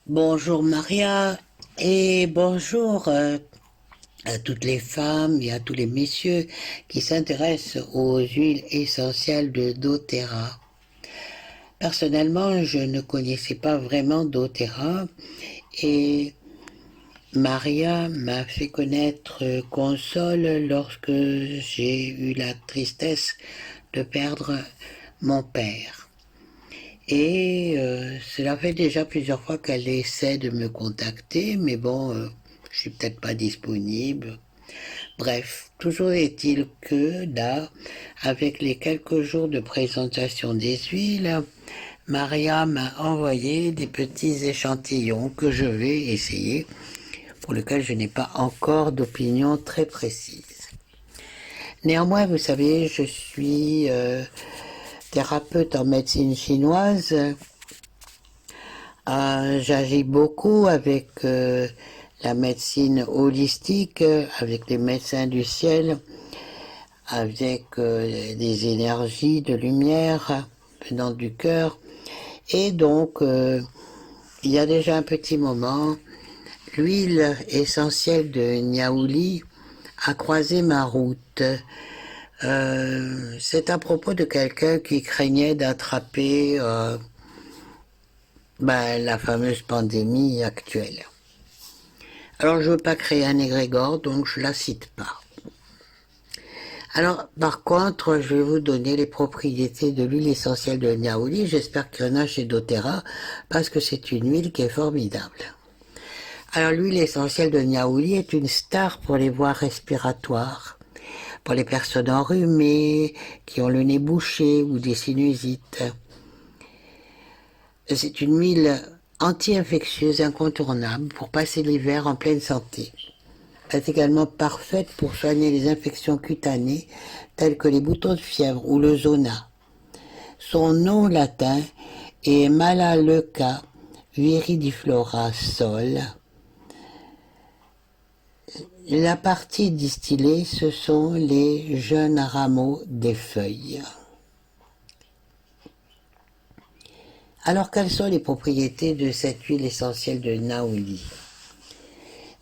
Bonjour Maria et bonjour à toutes les femmes et à tous les messieurs qui s'intéressent aux huiles essentielles de doTERRA. Personnellement, je ne connaissais pas vraiment doTERRA et Maria m'a fait connaître Console lorsque j'ai eu la tristesse de perdre mon père. Et cela fait déjà plusieurs fois qu'elle essaie de me contacter, mais bon, je suis peut-être pas disponible. Bref, toujours est-il que là, avec les quelques jours de présentation des huiles, Maria m'a envoyé des petits échantillons que je vais essayer, pour lesquels je n'ai pas encore d'opinion très précise. Néanmoins, vous savez, je suis thérapeute en médecine chinoise. J'agis beaucoup avec la médecine holistique, avec les médecins du ciel, avec des énergies de lumière venant du cœur. Et donc, il y a déjà un petit moment, l'huile essentielle de Niaouli a croisé ma route. C'est à propos de quelqu'un qui craignait d'attraper la fameuse pandémie actuelle. Alors je ne veux pas créer un égrégore, donc je ne la cite pas. Alors par contre, je vais vous donner les propriétés de l'huile essentielle de Niaouli. J'espère qu'il y en a chez doTERRA, parce que c'est une huile qui est formidable. Alors l'huile essentielle de Niaouli est une star pour les voies respiratoires, pour les personnes enrhumées, qui ont le nez bouché ou des sinusites. C'est une huile anti-infectieuse incontournable pour passer l'hiver en pleine santé. Elle est également parfaite pour soigner les infections cutanées telles que les boutons de fièvre ou le zona. Son nom latin est Melaleuca viridiflora Sol. La partie distillée, ce sont les jeunes rameaux des feuilles. Alors, quelles sont les propriétés de cette huile essentielle de Niaouli?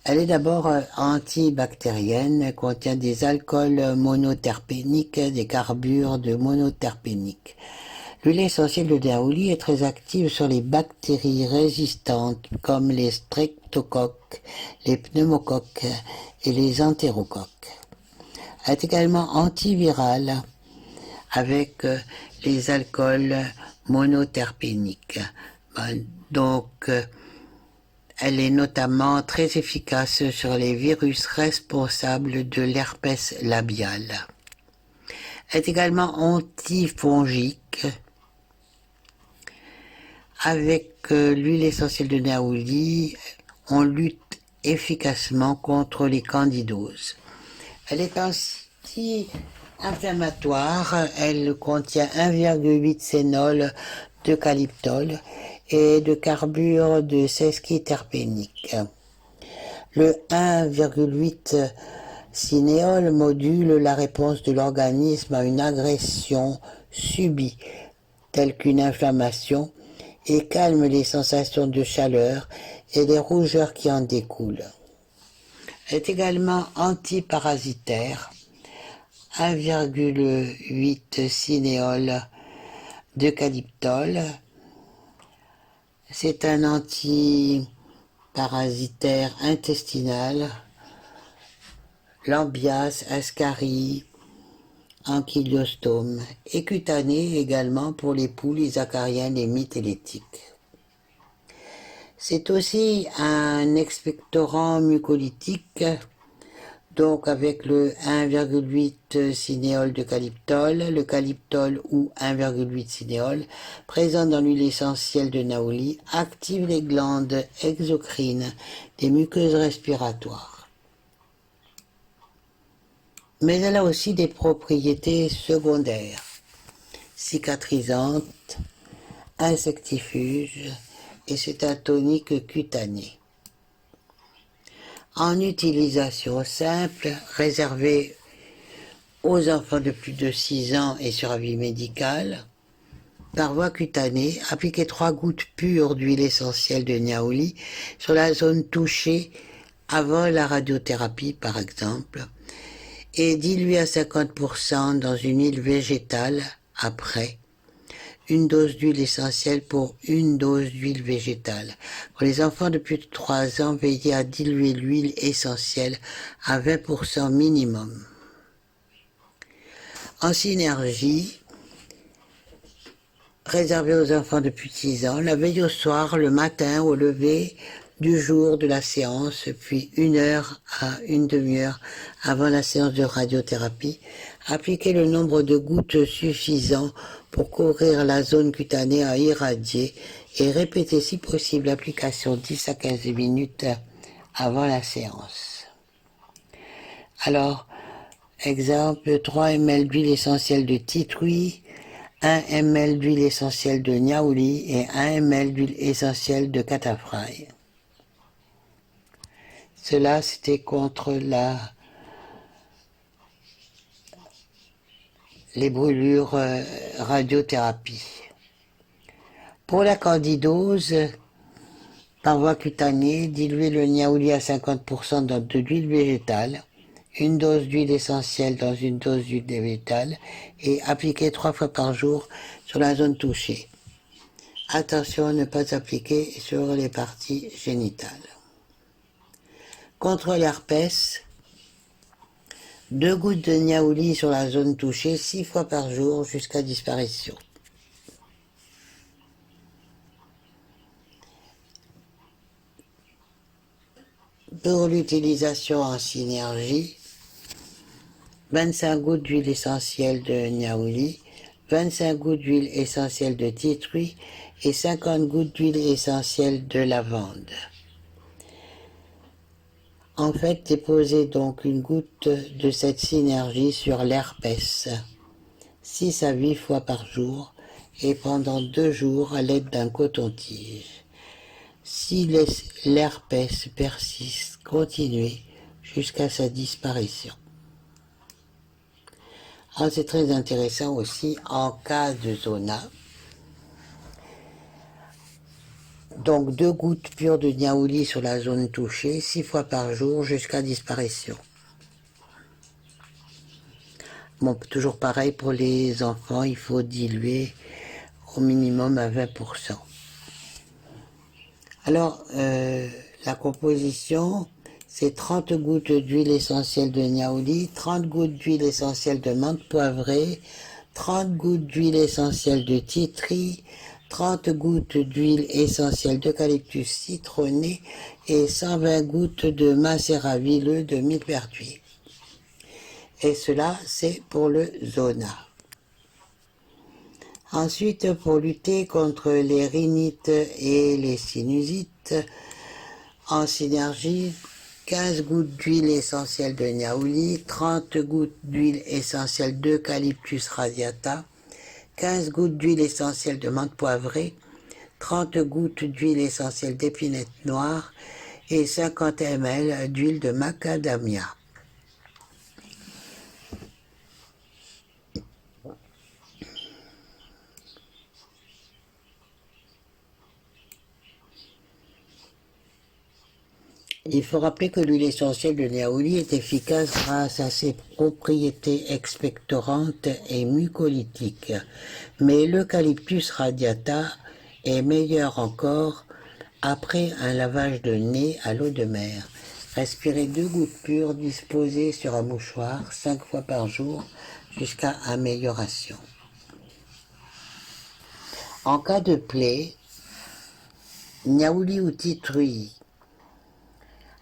Elle est d'abord antibactérienne, elle contient des alcools monoterpéniques, des carbures de monoterpéniques. L'huile essentielle de Niaouli est très active sur les bactéries résistantes comme les streptocoques, les pneumocoques et les entérocoques. Elle est également antivirale avec les alcools monoterpéniques. Donc, elle est notamment très efficace sur les virus responsables de l'herpès labial. Elle est également antifongique. Avec l'huile essentielle de Niaouli, on lutte efficacement contre les candidoses. Elle est anti-inflammatoire. Elle contient 1,8 cénol d'eucalyptol et de carbure de sesquiterpénique. Le 1,8 cinéole module la réponse de l'organisme à une agression subie, telle qu'une inflammation, et calme les sensations de chaleur et les rougeurs qui en découlent. Elle est également antiparasitaire, 1,8 cinéole d'eucalyptol. C'est un antiparasitaire intestinal, lambias, ascaris, ankylostomes, et cutané également pour les poules, les acariens, les mites et les tiques. C'est aussi un expectorant mucolytique, donc avec le 1,8 cinéole d'eucalyptol, l'eucalyptol ou 1,8 cinéole, présent dans l'huile essentielle de Niaouli, active les glandes exocrines des muqueuses respiratoires. Mais elle a aussi des propriétés secondaires, cicatrisantes, insectifuges, et c'est un tonique cutané. En utilisation simple, réservée aux enfants de plus de 6 ans et sur avis médical, par voie cutanée, appliquez 3 gouttes pures d'huile essentielle de niaouli sur la zone touchée avant la radiothérapie par exemple, et diluez à 50% dans une huile végétale après. Une dose d'huile essentielle pour une dose d'huile végétale. Pour les enfants de plus de 3 ans, veillez à diluer l'huile essentielle à 20% minimum. En synergie, réservé aux enfants de plus de 6 ans, la veille au soir, le matin, au lever du jour de la séance, puis 1 heure à une demi-heure avant la séance de radiothérapie, appliquez le nombre de gouttes suffisant pour couvrir la zone cutanée à irradier et répétez si possible l'application 10 à 15 minutes avant la séance. Alors, exemple, 3 ml d'huile essentielle de titri, 1 ml d'huile essentielle de niaouli et 1 ml d'huile essentielle de catafraï. Cela, c'était contre les brûlures radiothérapie. Pour la candidose, par voie cutanée, diluez le niaouli à 50% dans de l'huile végétale, une dose d'huile essentielle dans une dose d'huile végétale et appliquez 3 fois par jour sur la zone touchée. Attention à ne pas appliquer sur les parties génitales. Contre l'herpès, 2 gouttes de niaouli sur la zone touchée 6 fois par jour jusqu'à disparition. Pour l'utilisation en synergie, 25 gouttes d'huile essentielle de niaouli, 25 gouttes d'huile essentielle de titri et 50 gouttes d'huile essentielle de lavande. En fait, déposez donc une goutte de cette synergie sur l'herpès, 6 à 8 fois par jour et pendant 2 jours à l'aide d'un coton-tige. Si l'herpès persiste, continuez jusqu'à sa disparition. Alors, c'est très intéressant aussi en cas de zona. Donc 2 gouttes pures de niaouli sur la zone touchée 6 fois par jour jusqu'à disparition. Bon, toujours pareil pour les enfants, il faut diluer au minimum à 20%. Alors, la composition, c'est 30 gouttes d'huile essentielle de niaouli, 30 gouttes d'huile essentielle de menthe poivrée, 30 gouttes d'huile essentielle de titri, 30 gouttes d'huile essentielle d'eucalyptus citronné et 120 gouttes de macérat huileux de millepertuis. Et cela, c'est pour le zona. Ensuite, pour lutter contre les rhinites et les sinusites, en synergie, 15 gouttes d'huile essentielle de niaouli, 30 gouttes d'huile essentielle d'eucalyptus radiata, 15 gouttes d'huile essentielle de menthe poivrée, 30 gouttes d'huile essentielle d'épinette noire et 50 ml d'huile de macadamia. Il faut rappeler que l'huile essentielle de niaouli est efficace grâce à ses propriétés expectorantes et mucolytiques. Mais l'eucalyptus radiata est meilleur encore après un lavage de nez à l'eau de mer. Respirez 2 gouttes pures disposées sur un mouchoir 5 fois par jour jusqu'à amélioration. En cas de plaie, niaouli ou titri.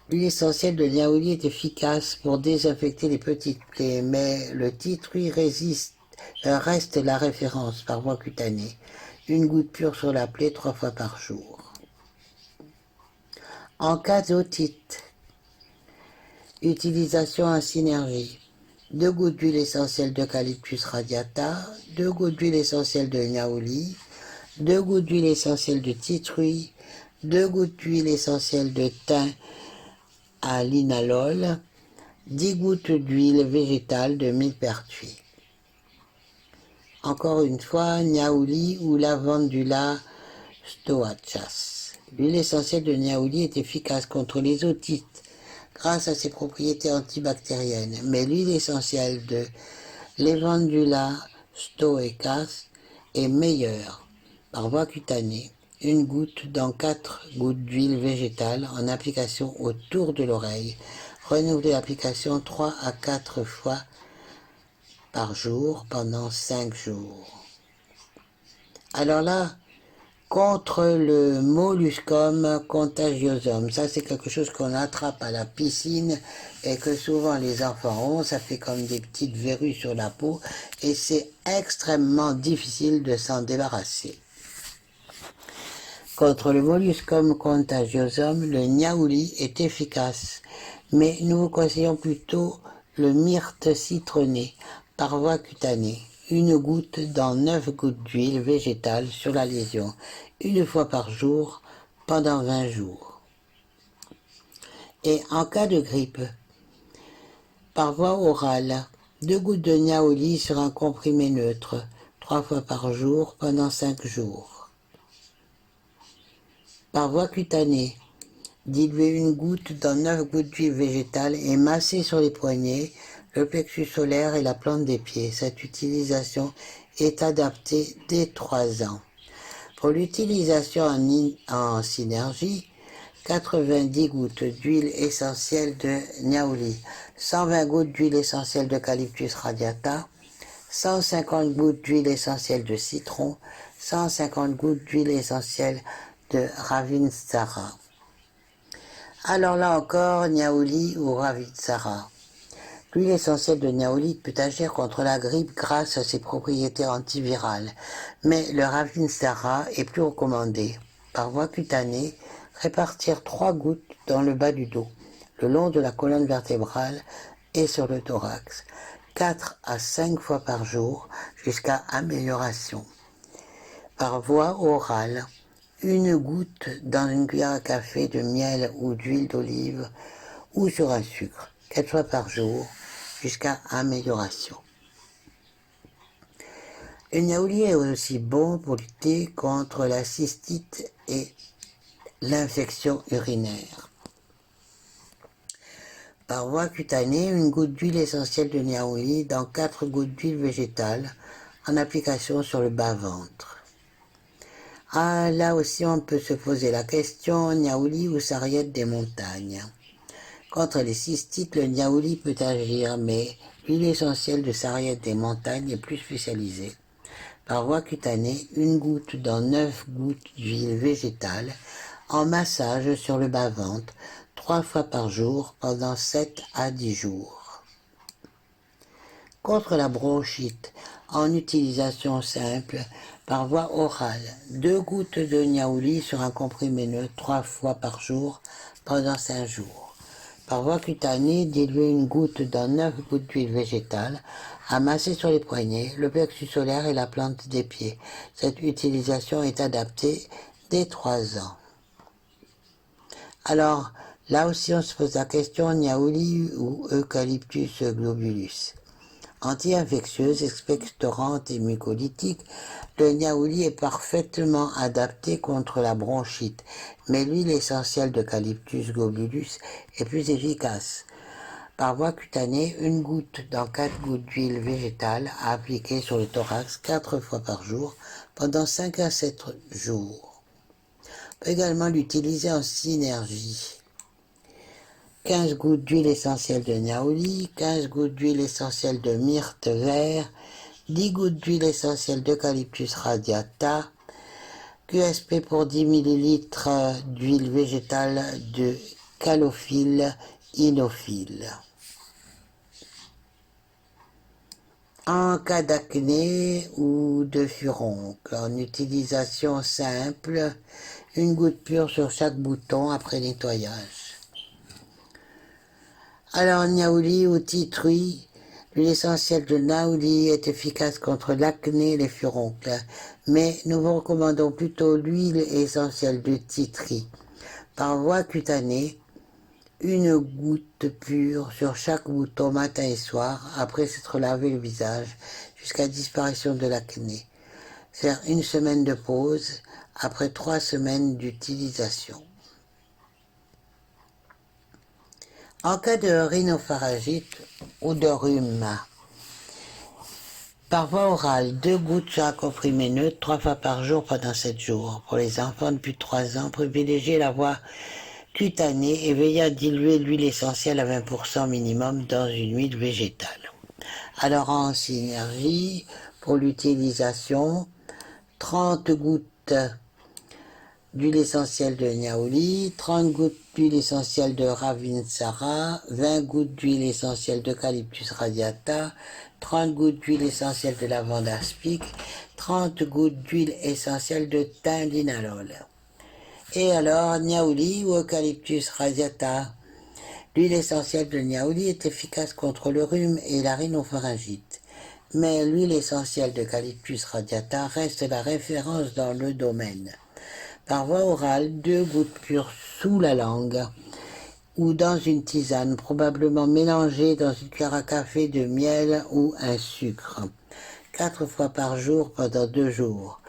L'huile essentielle de niaouli est efficace pour désinfecter les petites plaies, mais le titri reste la référence par voie cutanée. Une goutte pure sur la plaie 3 fois par jour. En cas d'otite, utilisation en synergie. 2 gouttes d'huile essentielle d'eucalyptus radiata, 2 gouttes d'huile essentielle de niaouli, 2 gouttes d'huile essentielle de titri, 2 gouttes d'huile essentielle de thym à linalol, 10 gouttes d'huile végétale de millepertuis. encore une fois, niaouli ou lavandula stoachas. L'huile essentielle de niaouli est efficace contre les otites grâce à ses propriétés antibactériennes, mais l'huile essentielle de Levandula stoecas est meilleure par voie cutanée. Une goutte dans 4 gouttes d'huile végétale en application autour de l'oreille. Renouvelez l'application 3 à 4 fois par jour pendant 5 jours. Alors là, contre le molluscum contagiosum, ça c'est quelque chose qu'on attrape à la piscine et que souvent les enfants ont, ça fait comme des petites verrues sur la peau et c'est extrêmement difficile de s'en débarrasser. Contre le molluscum contagiosum, le niaouli est efficace, mais nous vous conseillons plutôt le myrte citronné par voie cutanée. Une goutte dans 9 gouttes d'huile végétale sur la lésion, une fois par jour pendant 20 jours. Et en cas de grippe, par voie orale, 2 gouttes de niaouli sur un comprimé neutre, 3 fois par jour pendant 5 jours. Par voie cutanée, diluez une goutte dans 9 gouttes d'huile végétale et massez sur les poignets, le plexus solaire et la plante des pieds. Cette utilisation est adaptée dès 3 ans. Pour l'utilisation en synergie, 90 gouttes d'huile essentielle de niaouli, 120 gouttes d'huile essentielle d'eucalyptus radiata, 150 gouttes d'huile essentielle de citron, 150 gouttes d'huile essentielle de Ravinsara. Alors là encore, niaouli ou Ravinsara. L'huile essentielle de niaouli peut agir contre la grippe grâce à ses propriétés antivirales, mais le Ravinsara est plus recommandé. Par voie cutanée, répartir 3 gouttes dans le bas du dos, le long de la colonne vertébrale et sur le thorax, 4 à 5 fois par jour jusqu'à amélioration. Par voie orale, une goutte dans une cuillère à café de miel ou d'huile d'olive ou sur un sucre, 4 fois par jour, jusqu'à amélioration. Le niaouli est aussi bon pour lutter contre la cystite et l'infection urinaire. Par voie cutanée, une goutte d'huile essentielle de niaouli dans 4 gouttes d'huile végétale en application sur le bas-ventre. Ah, là aussi, on peut se poser la question, niaouli ou sarriette des montagnes. Contre les cystites, le niaouli peut agir, mais l'huile essentielle de sarriette des montagnes est plus spécialisée. Par voie cutanée, une goutte dans 9 gouttes d'huile végétale en massage sur le bas-ventre, 3 fois par jour pendant 7 à 10 jours. Contre la bronchite, en utilisation simple, par voie orale, 2 gouttes de niaouli sur un comprimé neutre 3 fois par jour pendant 5 jours. Par voie cutanée, diluez une goutte dans 9 gouttes d'huile végétale, amassez sur les poignets, le plexus solaire et la plante des pieds. Cette utilisation est adaptée dès 3 ans. Alors, là aussi on se pose la question, niaouli ou Eucalyptus globulus. Anti-infectieuse, expectorante et mucolytique, le niaouli est parfaitement adapté contre la bronchite, mais l'huile essentielle d'Eucalyptus globulus est plus efficace. Par voie cutanée, une goutte dans 4 gouttes d'huile végétale à appliquer sur le thorax 4 fois par jour pendant 5 à 7 jours. On peut également l'utiliser en synergie. 15 gouttes d'huile essentielle de niaouli, 15 gouttes d'huile essentielle de myrte vert, 10 gouttes d'huile essentielle d'eucalyptus radiata, QSP pour 10 ml d'huile végétale de calophylle inophile. En cas d'acné ou de furoncle, en utilisation simple, une goutte pure sur chaque bouton après nettoyage. Alors, niaouli ou titri, l'huile essentielle de niaouli est efficace contre l'acné et les furoncles, mais nous vous recommandons plutôt l'huile essentielle de titri. Par voie cutanée, une goutte pure sur chaque bouton matin et soir après s'être lavé le visage jusqu'à disparition de l'acné. Faire une semaine de pause après 3 semaines d'utilisation. En cas de rhinopharyngite ou de rhume, par voie orale, 2 gouttes sur un comprimé neutre 3 fois par jour pendant 7 jours. Pour les enfants de plus de 3 ans, privilégiez la voie cutanée et veillez à diluer l'huile essentielle à 20% minimum dans une huile végétale. Alors en synergie, pour l'utilisation, 30 gouttes d'huile essentielle de niaouli, 30 gouttes d'huile essentielle de ravinsara, 20 gouttes d'huile essentielle d'eucalyptus radiata, 30 gouttes d'huile essentielle de lavande aspic, 30 gouttes d'huile essentielle de thym linalol. Et alors, niaouli ou eucalyptus radiata. L'huile essentielle de niaouli est efficace contre le rhume et la rhinopharyngite. Mais l'huile essentielle d'eucalyptus radiata reste la référence dans le domaine. Par voie orale, 2 gouttes pures sous la langue ou dans une tisane, probablement mélangée dans une cuillère à café de miel ou un sucre. 4 fois par jour pendant 2 jours.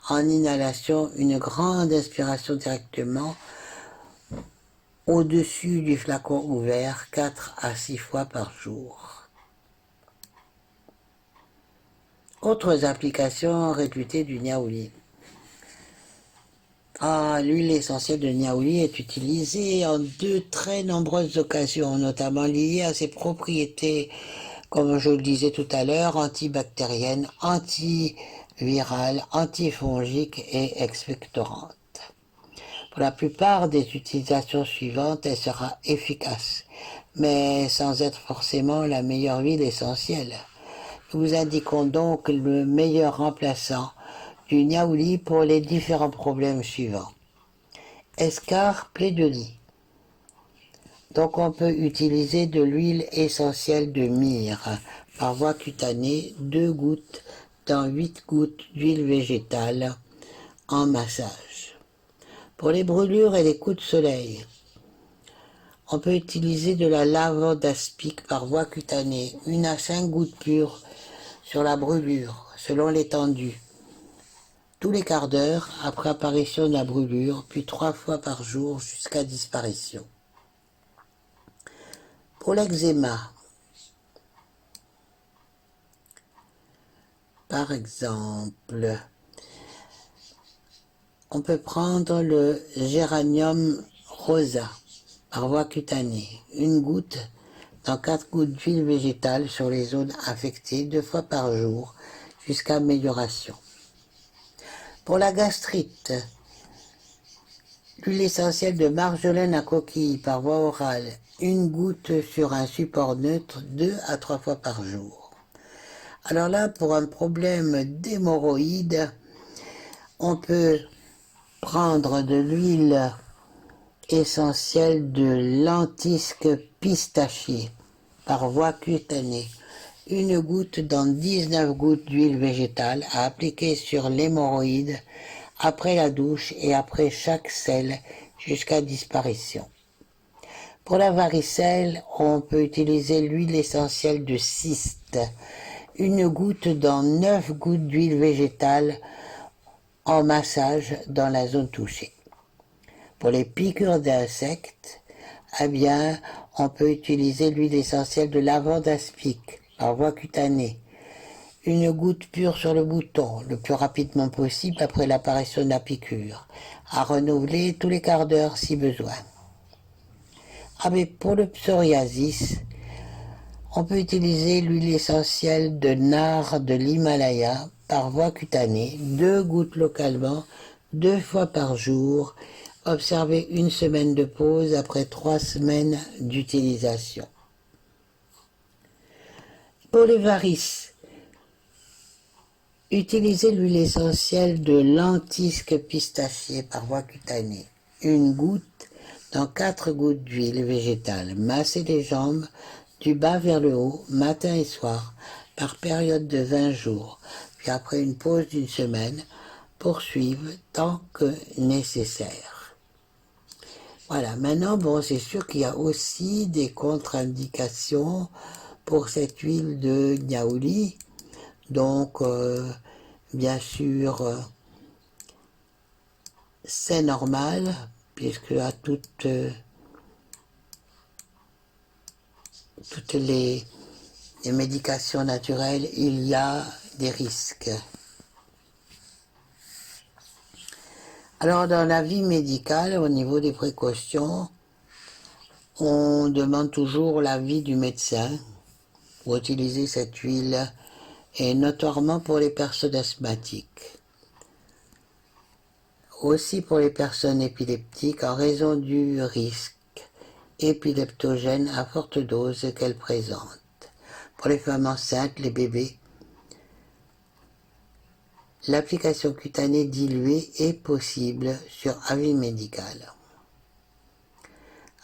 En inhalation, une grande inspiration directement au-dessus du flacon ouvert, 4 à 6 fois par jour. Autres applications réputées du niaouli. L'huile essentielle de niaouli est utilisée en de très nombreuses occasions, notamment liées à ses propriétés, comme je le disais tout à l'heure, antibactériennes, antivirales, antifongiques et expectorantes. Pour la plupart des utilisations suivantes, elle sera efficace, mais sans être forcément la meilleure huile essentielle. Nous vous indiquons donc le meilleur remplaçant du niaouli pour les différents problèmes suivants. Escarre, plaie de lit. Donc on peut utiliser de l'huile essentielle de myrrhe par voie cutanée, 2 gouttes dans 8 gouttes d'huile végétale en massage. Pour les brûlures et les coups de soleil, on peut utiliser de la lavande aspic par voie cutanée, 1 à 5 gouttes pures sur la brûlure, selon l'étendue. Tous les quarts d'heure après apparition de la brûlure, puis 3 fois par jour jusqu'à disparition. Pour l'eczéma, par exemple, on peut prendre le géranium rosa par voie cutanée, 1 goutte dans 4 gouttes d'huile végétale sur les zones affectées 2 fois par jour jusqu'à amélioration. Pour la gastrite, l'huile essentielle de marjolaine à coquille par voie orale, 1 goutte sur un support neutre 2 à 3 fois par jour. Alors là, pour un problème d'hémorroïdes, on peut prendre de l'huile essentielle de lentisque pistachier par voie cutanée, 1 goutte dans 19 gouttes d'huile végétale à appliquer sur l'hémorroïde après la douche et après chaque selle jusqu'à disparition. Pour la varicelle, on peut utiliser l'huile essentielle de cyste, 1 goutte dans 9 gouttes d'huile végétale en massage dans la zone touchée. Pour les piqûres d'insectes, eh bien, on peut utiliser l'huile essentielle de lavande aspic par voie cutanée, 1 goutte pure sur le bouton, le plus rapidement possible après l'apparition de la piqûre, à renouveler tous les quarts d'heure si besoin. Mais pour le psoriasis, on peut utiliser l'huile essentielle de nard de l'Himalaya par voie cutanée, 2 gouttes localement, 2 fois par jour. Observez 1 semaine de pause après 3 semaines d'utilisation. Pour les varices, utilisez l'huile essentielle de lentisque pistachier par voie cutanée, 1 goutte dans 4 gouttes d'huile végétale. Massez les jambes du bas vers le haut, matin et soir, par période de 20 jours, puis après une pause d'1 semaine, poursuivre tant que nécessaire. Voilà, maintenant, bon, c'est sûr qu'il y a aussi des contre-indications pour cette huile de niaouli. Donc, bien sûr, c'est normal, puisque à toutes les médications naturelles, il y a des risques. Alors, dans la vie médicale, au niveau des précautions, on demande toujours l'avis du médecin pour utiliser cette huile, et notamment pour les personnes asthmatiques. Aussi pour les personnes épileptiques en raison du risque épileptogène à forte dose qu'elle présente. Pour les femmes enceintes, les bébés, l'application cutanée diluée est possible sur avis médical.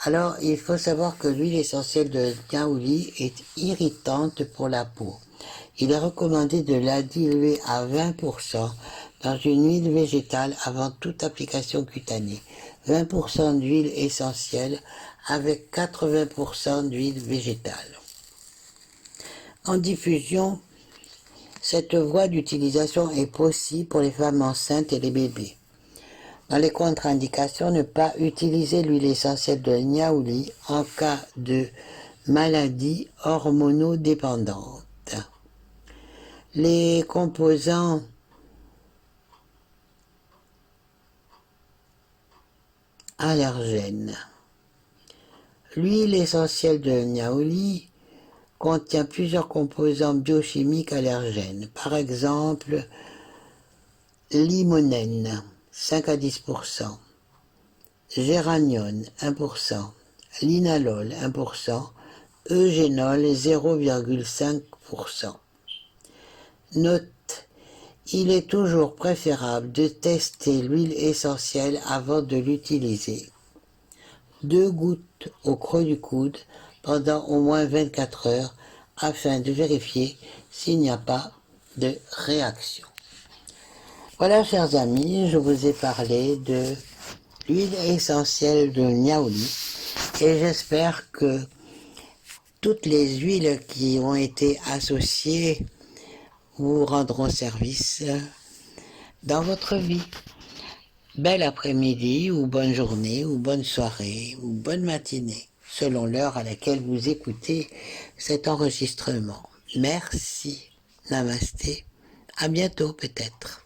Alors, il faut savoir que l'huile essentielle de niaouli est irritante pour la peau. Il est recommandé de la diluer à 20% dans une huile végétale avant toute application cutanée. 20% d'huile essentielle avec 80% d'huile végétale. En diffusion, cette voie d'utilisation est possible pour les femmes enceintes et les bébés. Dans les contre-indications, ne pas utiliser l'huile essentielle de niaouli en cas de maladie hormonodépendante. Les composants allergènes. L'huile essentielle de niaouli contient plusieurs composants biochimiques allergènes. Par exemple, limonène, 5 à 10%, géraniol, 1%, linalol, 1%, eugénol, 0,5%. Note, il est toujours préférable de tester l'huile essentielle avant de l'utiliser. 2 gouttes au creux du coude pendant au moins 24 heures afin de vérifier s'il n'y a pas de réaction. Voilà, chers amis, je vous ai parlé de l'huile essentielle de niaouli et j'espère que toutes les huiles qui ont été associées vous rendront service dans votre vie. Bel après-midi ou bonne journée ou bonne soirée ou bonne matinée, selon l'heure à laquelle vous écoutez cet enregistrement. Merci. Namasté. À bientôt peut-être.